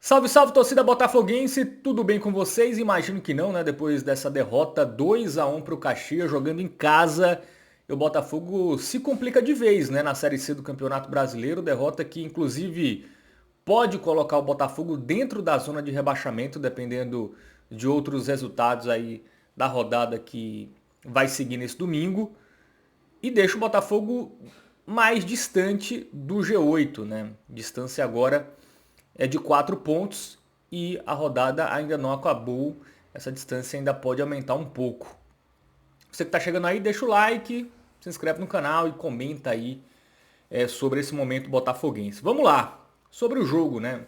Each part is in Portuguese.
Salve, salve, torcida botafoguense, tudo bem com vocês? Imagino que não, né? Depois dessa derrota 2-1 para o Caxias, jogando em casa, o Botafogo se complica de vez, né? Na Série C do Campeonato Brasileiro, derrota que inclusive pode colocar o Botafogo dentro da zona de rebaixamento, dependendo de outros resultados aí da rodada que vai seguir nesse domingo, e deixa o Botafogo mais distante do G8, né? Distância agora é de 4 pontos e a rodada ainda não acabou. Essa distância ainda pode aumentar um pouco. Você que está chegando aí, deixa o like, se inscreve no canal e comenta aí sobre esse momento botafoguense. Vamos lá, sobre o jogo, né?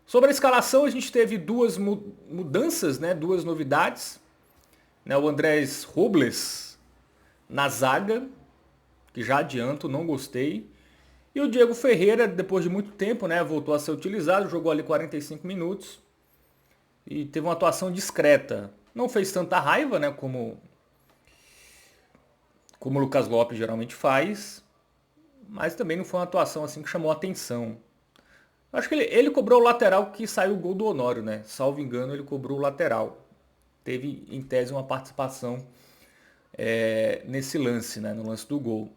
Sobre a escalação, a gente teve duas mudanças, né? Duas novidades. Né? O Andrés Robles na zaga, que já adianto, não gostei. E o Diego Ferreira, depois de muito tempo, né, voltou a ser utilizado, jogou ali 45 minutos e teve uma atuação discreta. Não fez tanta raiva, né, como o Lucas Lopes geralmente faz, mas também não foi uma atuação assim que chamou a atenção. Acho que ele cobrou o lateral que saiu o gol do Honório, né? Salvo engano, ele cobrou o lateral. Teve, em tese, uma participação nesse lance, né, no lance do gol.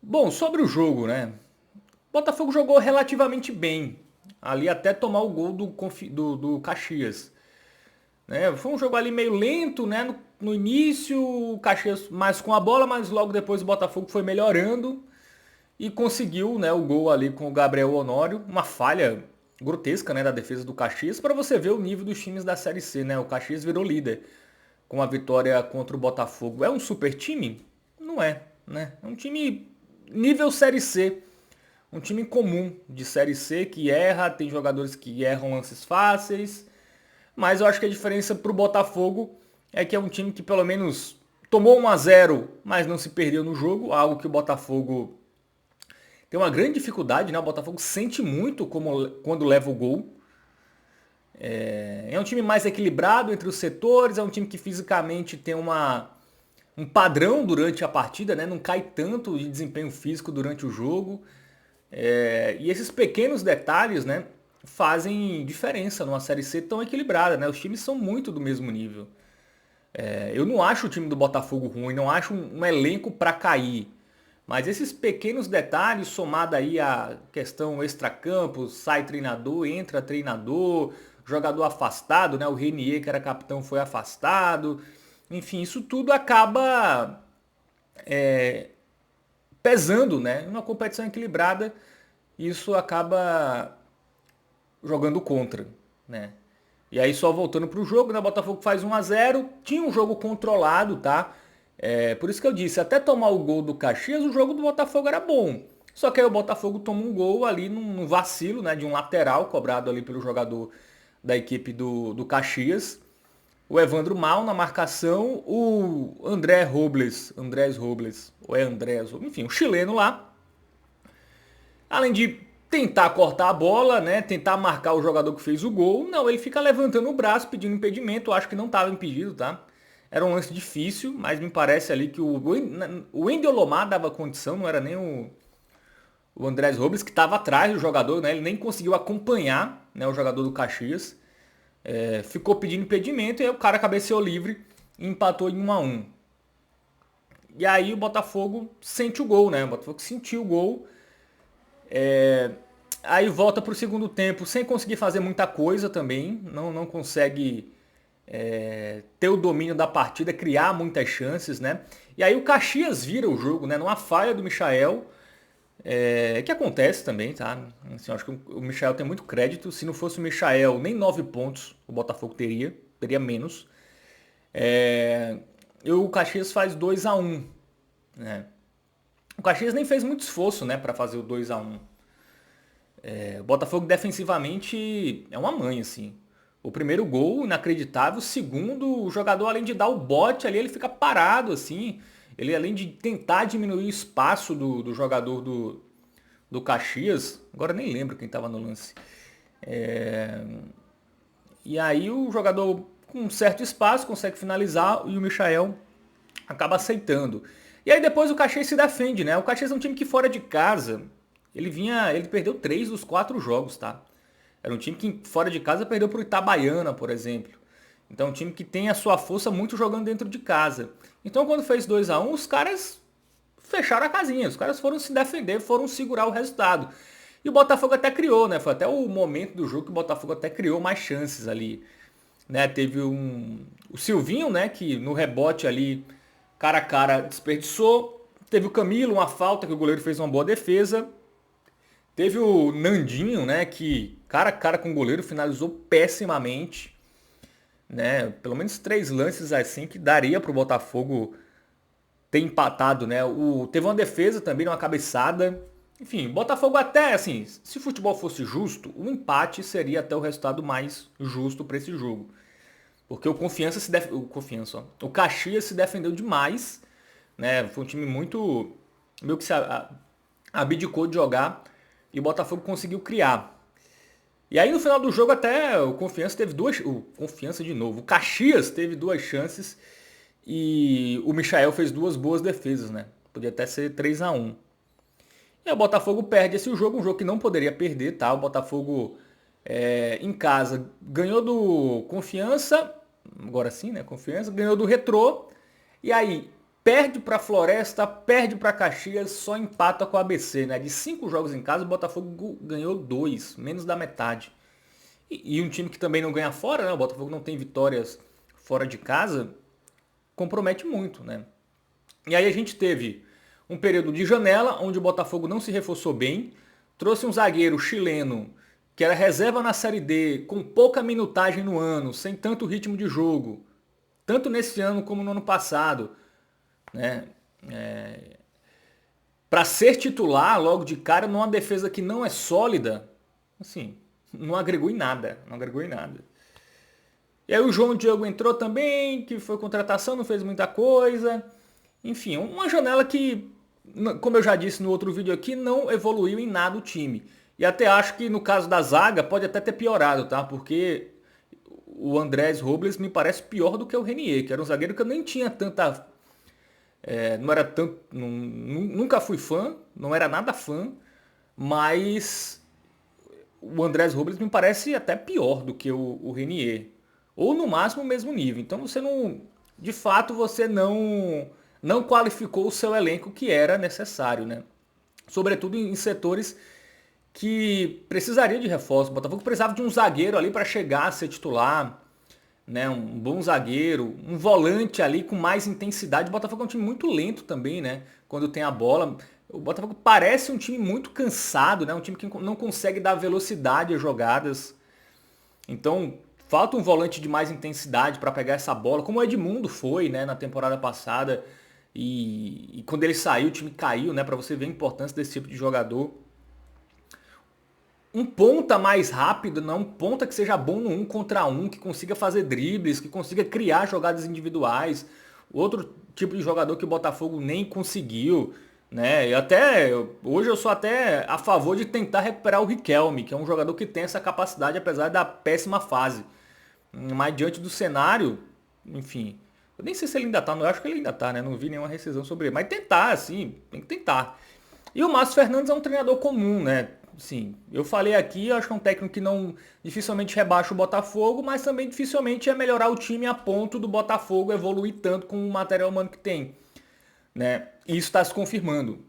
Bom, sobre o jogo, né? O Botafogo jogou relativamente bem, ali até tomar o gol do Caxias. Né? Foi um jogo ali meio lento, né? No início, o Caxias mais com a bola, mas logo depois o Botafogo foi melhorando e conseguiu, né, o gol ali com o Gabriel Honório. Uma falha grotesca, né, da defesa do Caxias, para você ver o nível dos times da Série C. Né? O Caxias virou líder com a vitória contra o Botafogo. É um super time? Não é, né? É um time nível Série C. Um time comum de Série C que erra, tem jogadores que erram lances fáceis, mas eu acho que a diferença para o Botafogo é que é um time que pelo menos tomou 1-0, mas não se perdeu no jogo, algo que o Botafogo tem uma grande dificuldade, né? O Botafogo sente muito quando leva o gol. É um time mais equilibrado entre os setores, é um time que fisicamente tem um padrão durante a partida, né? Não cai tanto de desempenho físico durante o jogo. E esses pequenos detalhes, né, fazem diferença numa Série C tão equilibrada, né? Os times são muito do mesmo nível. Eu não acho o time do Botafogo ruim, não acho um elenco para cair. Mas esses pequenos detalhes, somado aí à questão extracampo, sai treinador, entra treinador, jogador afastado, né? O Renier, que era capitão, foi afastado. Enfim, isso tudo acaba pesando, né? Numa competição equilibrada, isso acaba jogando contra, né? E aí só voltando para o jogo, né? O Botafogo faz 1-0, tinha um jogo controlado, tá? Por isso que eu disse, até tomar o gol do Caxias, o jogo do Botafogo era bom. Só que aí o Botafogo toma um gol ali num vacilo, né? De um lateral cobrado ali pelo jogador da equipe do Caxias. O Evandro mal na marcação, o Andrés Robles, ou é Andrés, enfim, o chileno lá, além de tentar cortar a bola, né, tentar marcar o jogador que fez o gol, não, ele fica levantando o braço pedindo impedimento, eu acho que não estava impedido, tá? Era um lance difícil, mas me parece ali que o Wendel Lomar dava condição, não era nem o Andrés Robles, que estava atrás do jogador, né, ele nem conseguiu acompanhar, né, o jogador do Caxias. Ficou pedindo impedimento e aí o cara cabeceou livre e empatou em 1-1. E aí o Botafogo sente o gol, né? O Botafogo sentiu o gol. Aí volta para o segundo tempo sem conseguir fazer muita coisa também. Não consegue ter o domínio da partida, criar muitas chances, né? E aí o Caxias vira o jogo, né? Numa falha do Michael. Que acontece também, tá? Assim, eu acho que o Michael tem muito crédito. Se não fosse o Michael, nem 9 pontos o Botafogo teria menos. E o Caxias faz 2-1, né? O Caxias nem fez muito esforço, né, para fazer o 2-1. O Botafogo defensivamente é uma mãe, assim. O primeiro gol, inacreditável. O segundo, o jogador, além de dar o bote ali, ele fica parado, assim. Ele, além de tentar diminuir o espaço do jogador do Caxias, agora nem lembro quem estava no lance. E aí o jogador com um certo espaço consegue finalizar e o Michael acaba aceitando. E aí depois o Caxias se defende, né? O Caxias é um time que fora de casa, ele perdeu 3 dos 4 jogos, tá? Era um time que fora de casa perdeu para o Itabaiana, por exemplo. Então, um time que tem a sua força muito jogando dentro de casa. Então, quando fez 2-1, os caras fecharam a casinha. Os caras foram se defender, foram segurar o resultado. E o Botafogo até criou, né? Foi até o momento do jogo que o Botafogo até criou mais chances ali. Né? Teve o Silvinho, né? Que no rebote ali, cara a cara, desperdiçou. Teve o Camilo, uma falta que o goleiro fez uma boa defesa. Teve o Nandinho, né? Que cara a cara com o goleiro finalizou pessimamente. Né? Pelo menos 3 lances assim que daria para o Botafogo ter empatado, né? Teve uma defesa também, uma cabeçada. Enfim, Botafogo até, assim, se o futebol fosse justo, o empate seria até o resultado mais justo para esse jogo. Porque o Caxias se defendeu demais, né? Foi um time muito meio que se abdicou de jogar e o Botafogo conseguiu criar. E aí no final do jogo até o Confiança teve Confiança de novo. O Caxias teve 2 chances e o Michael fez 2 boas defesas, né? Podia até ser 3-1. E o Botafogo perde esse jogo, um jogo que não poderia perder, tá? O Botafogo em casa ganhou do Confiança, agora sim, né? Confiança, ganhou do Retrô. E aí perde para Floresta, perde para Caxias, só empata com o ABC, né? De 5 jogos em casa, o Botafogo ganhou 2, menos da metade. E um time que também não ganha fora, né? O Botafogo não tem vitórias fora de casa, compromete muito, né? E aí a gente teve um período de janela, onde o Botafogo não se reforçou bem, trouxe um zagueiro chileno, que era reserva na Série D, com pouca minutagem no ano, sem tanto ritmo de jogo, tanto nesse ano como no ano passado, né? Para ser titular logo de cara numa defesa que não é sólida, assim, não agregou em nada, não agregou em nada. E aí o João Diogo entrou também, que foi contratação, não fez muita coisa. Enfim, uma janela que, como eu já disse no outro vídeo aqui, não evoluiu em nada o time. E até acho que no caso da zaga pode até ter piorado, tá? Porque o Andrés Robles me parece pior do que o Renier, que era um zagueiro que eu nem tinha tanta... não era tanto... nunca fui fã, não era nada fã, mas o Andrés Robles me parece até pior do que o Renier. Ou no máximo o mesmo nível. Então você não... De fato você não qualificou o seu elenco que era necessário, né? Sobretudo em setores que precisaria de reforço. O Botafogo precisava de um zagueiro ali para chegar a ser titular, né? Um bom zagueiro, um volante ali com mais intensidade. O Botafogo é um time muito lento também, né? Quando tem a bola. O Botafogo parece um time muito cansado, né? Um time que não consegue dar velocidade às jogadas. Então, falta um volante de mais intensidade para pegar essa bola, como o Edmundo foi, né, na temporada passada. E quando ele saiu, o time caiu, né, para você ver a importância desse tipo de jogador. Um ponta mais rápido, não um ponta que seja bom no 1 contra 1, que consiga fazer dribles, que consiga criar jogadas individuais. Outro tipo de jogador que o Botafogo nem conseguiu, né? Hoje eu sou até a favor de tentar recuperar o Riquelme, que é um jogador que tem essa capacidade apesar da péssima fase. Mas diante do cenário, enfim, eu nem sei se ele ainda tá, eu acho que ele ainda tá, né? Não vi nenhuma rescisão sobre ele, mas tentar, assim, tem que tentar. E o Márcio Fernandes é um treinador comum, né? Sim, eu falei aqui, eu acho que é um técnico que não dificilmente rebaixa o Botafogo, mas também dificilmente é melhorar o time a ponto do Botafogo evoluir tanto com o material humano que tem, né? E isso está se confirmando.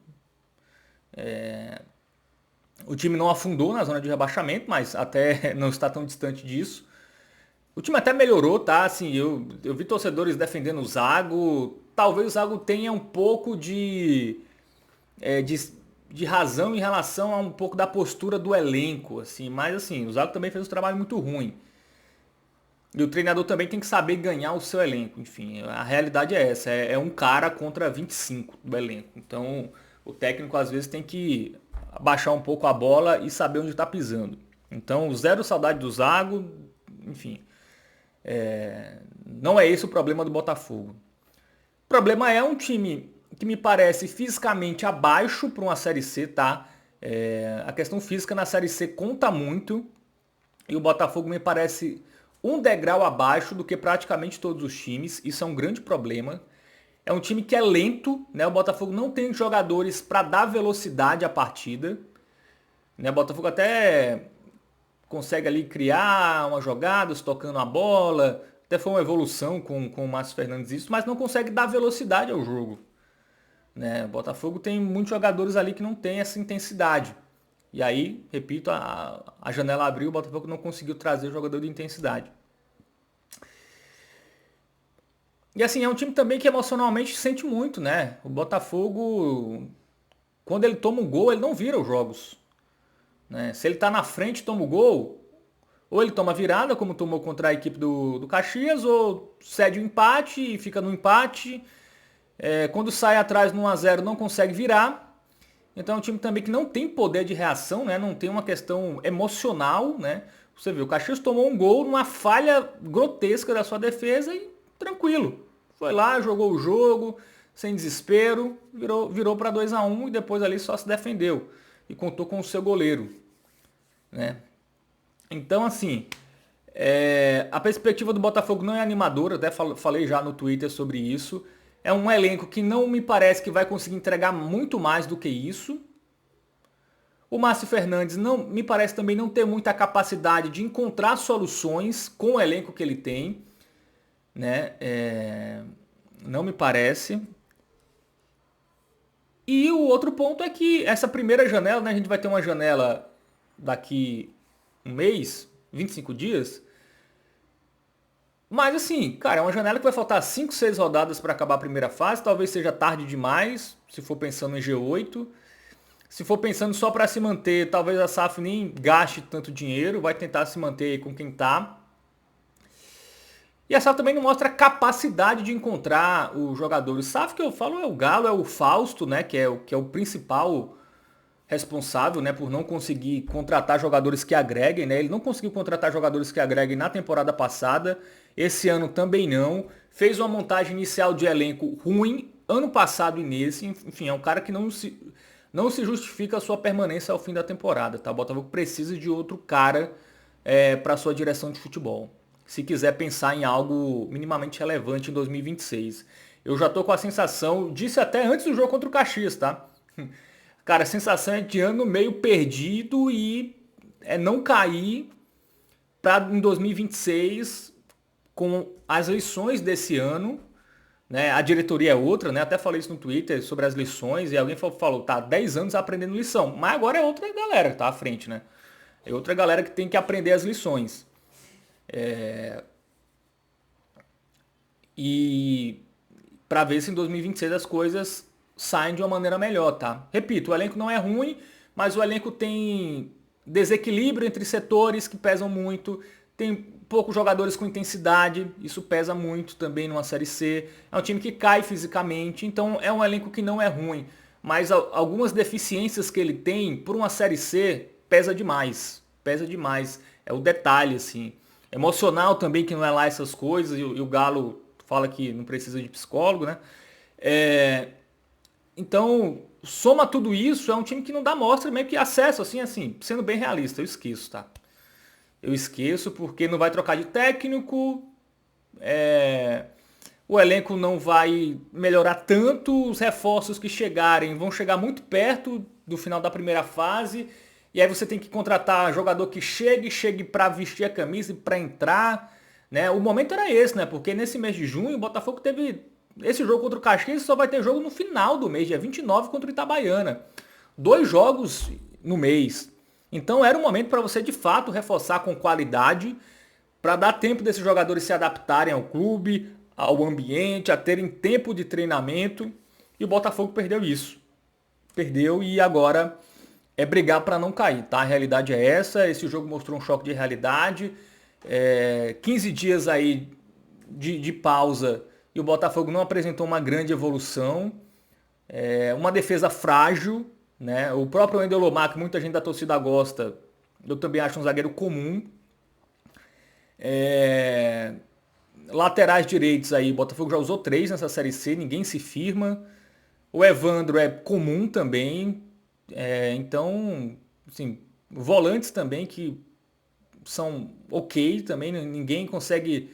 O time não afundou na zona de rebaixamento, mas até não está tão distante disso. O time até melhorou, tá? Assim, eu vi torcedores defendendo o Zago. Talvez o Zago tenha um pouco de razão em relação a um pouco da postura do elenco, assim. Mas assim, o Zago também fez um trabalho muito ruim. E o treinador também tem que saber ganhar o seu elenco. Enfim, a realidade é essa. É um cara contra 25 do elenco. Então, o técnico às vezes tem que abaixar um pouco a bola e saber onde está pisando. Então, zero saudade do Zago. Enfim, não é esse o problema do Botafogo. O problema é um time que me parece fisicamente abaixo para uma Série C, tá? A questão física na Série C conta muito. E o Botafogo me parece um degrau abaixo do que praticamente todos os times. Isso é um grande problema. É um time que é lento, né? O Botafogo não tem jogadores para dar velocidade à partida. Né? O Botafogo até consegue ali criar umas jogadas, tocando a bola, até foi uma evolução com o Márcio Fernandes isso, mas não consegue dar velocidade ao jogo. Né? O Botafogo tem muitos jogadores ali que não tem essa intensidade. E aí, repito, a janela abriu, o Botafogo não conseguiu trazer jogador de intensidade. E assim, é um time também que emocionalmente sente muito, né? O Botafogo, quando ele toma um gol, ele não vira os jogos. Né? Se ele tá na frente e toma o gol, ou ele toma virada, como tomou contra a equipe do Caxias, ou cede o empate e fica no empate. Quando sai atrás no 1-0 não consegue virar. Então é um time também que não tem poder de reação, né? Não tem uma questão emocional, né? Você vê, o Caxias tomou um gol numa falha grotesca da sua defesa e tranquilo. Foi lá, jogou o jogo, sem desespero, virou para 2-1 e depois ali só se defendeu. E contou com o seu goleiro, né? Então, assim, a perspectiva do Botafogo não é animadora, até falei já no Twitter sobre isso. É um elenco que não me parece que vai conseguir entregar muito mais do que isso. O Márcio Fernandes não me parece também não ter muita capacidade de encontrar soluções com o elenco que ele tem, né? Não me parece. E o outro ponto é que essa primeira janela, né, a gente vai ter uma janela daqui um mês, 25 dias. Mas assim, cara, é uma janela que vai faltar 5, 6 rodadas para acabar a primeira fase. Talvez seja tarde demais, se for pensando em G8. Se for pensando só para se manter, talvez a SAF nem gaste tanto dinheiro, vai tentar se manter com quem tá. E a SAF também não mostra capacidade de encontrar os jogadores. SAF que eu falo é o Galo, é o Fausto, né, que é o principal responsável, né, por não conseguir contratar jogadores que agreguem, né? Ele não conseguiu contratar jogadores que agreguem na temporada passada, esse ano também não. Fez uma montagem inicial de elenco ruim, ano passado e nesse. Enfim, é um cara que não se justifica a sua permanência ao fim da temporada, tá? O Botafogo precisa de outro cara para sua direção de futebol, se quiser pensar em algo minimamente relevante em 2026. Eu já tô com a sensação, disse até antes do jogo contra o Caxias, tá? Cara, a sensação é de ano meio perdido e não cair para em 2026 com as lições desse ano, né? A diretoria é outra, né? Até falei isso no Twitter sobre as lições e alguém falou, tá 10 anos aprendendo lição, mas agora é outra galera que tá à frente, né? É outra galera que tem que aprender as lições. E para ver se em 2026 as coisas saem de uma maneira melhor, tá? Repito, o elenco não é ruim, mas o elenco tem desequilíbrio entre setores que pesam muito, tem poucos jogadores com intensidade, isso pesa muito também numa Série C. É um time que cai fisicamente, então é um elenco que não é ruim, mas algumas deficiências que ele tem por uma Série C pesa demais, pesa demais. É o detalhe, assim. Emocional também, que não é lá essas coisas, e o Galo fala que não precisa de psicólogo, né? Então, soma tudo isso, é um time que não dá mostra, meio que acesso, assim, sendo bem realista, eu esqueço, tá? Eu esqueço porque não vai trocar de técnico, o elenco não vai melhorar tanto, os reforços que chegarem vão chegar muito perto do final da primeira fase, e aí você tem que contratar jogador que chegue para vestir a camisa e para entrar, né? O momento era esse, né? Porque nesse mês de junho o Botafogo teve esse jogo contra o Caxias, só vai ter jogo no final do mês, dia 29 contra o Itabaiana. 2 jogos no mês. Então era um momento para você de fato reforçar com qualidade, para dar tempo desses jogadores se adaptarem ao clube, ao ambiente, a terem tempo de treinamento. E o Botafogo perdeu isso. Perdeu e agora é brigar para não cair, tá? A realidade é essa. Esse jogo mostrou um choque de realidade. 15 dias aí de pausa e o Botafogo não apresentou uma grande evolução. Uma defesa frágil, né? O próprio Wendel Lomar, que muita gente da torcida gosta, eu também acho um zagueiro comum. Laterais direitos aí, o Botafogo já usou 3 nessa Série C, ninguém se firma. O Evandro é comum também. Então, assim, volantes também que são ok também, ninguém consegue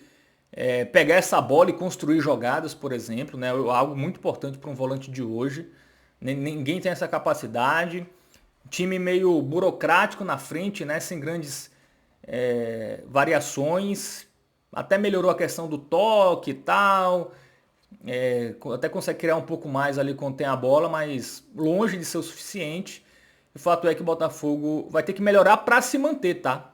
pegar essa bola e construir jogadas, por exemplo, né? Algo muito importante para um volante de hoje. Ninguém tem essa capacidade. Time meio burocrático na frente, né? Sem grandes variações, até melhorou a questão do toque e tal, até consegue criar um pouco mais ali quando tem a bola, mas longe de ser o suficiente. O fato é que o Botafogo vai ter que melhorar para se manter, tá?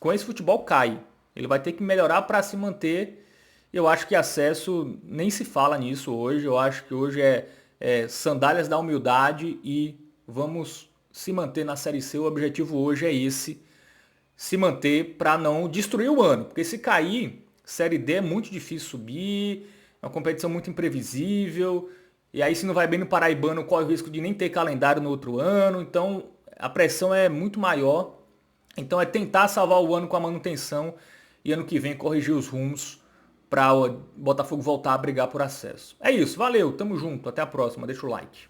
Com esse futebol cai. Ele vai ter que melhorar para se manter. Eu acho que acesso nem se fala nisso hoje. Eu acho que hoje é sandálias da humildade e vamos se manter na Série C. O objetivo hoje é esse, se manter para não destruir o ano. Porque se cair, Série D é muito difícil subir, é uma competição muito imprevisível. E aí se não vai bem no Paraibano, corre o risco de nem ter calendário no outro ano. Então a pressão é muito maior. Então é tentar salvar o ano com a manutenção e ano que vem corrigir os rumos para o Botafogo voltar a brigar por acesso. É isso, valeu, tamo junto, até a próxima, deixa o like.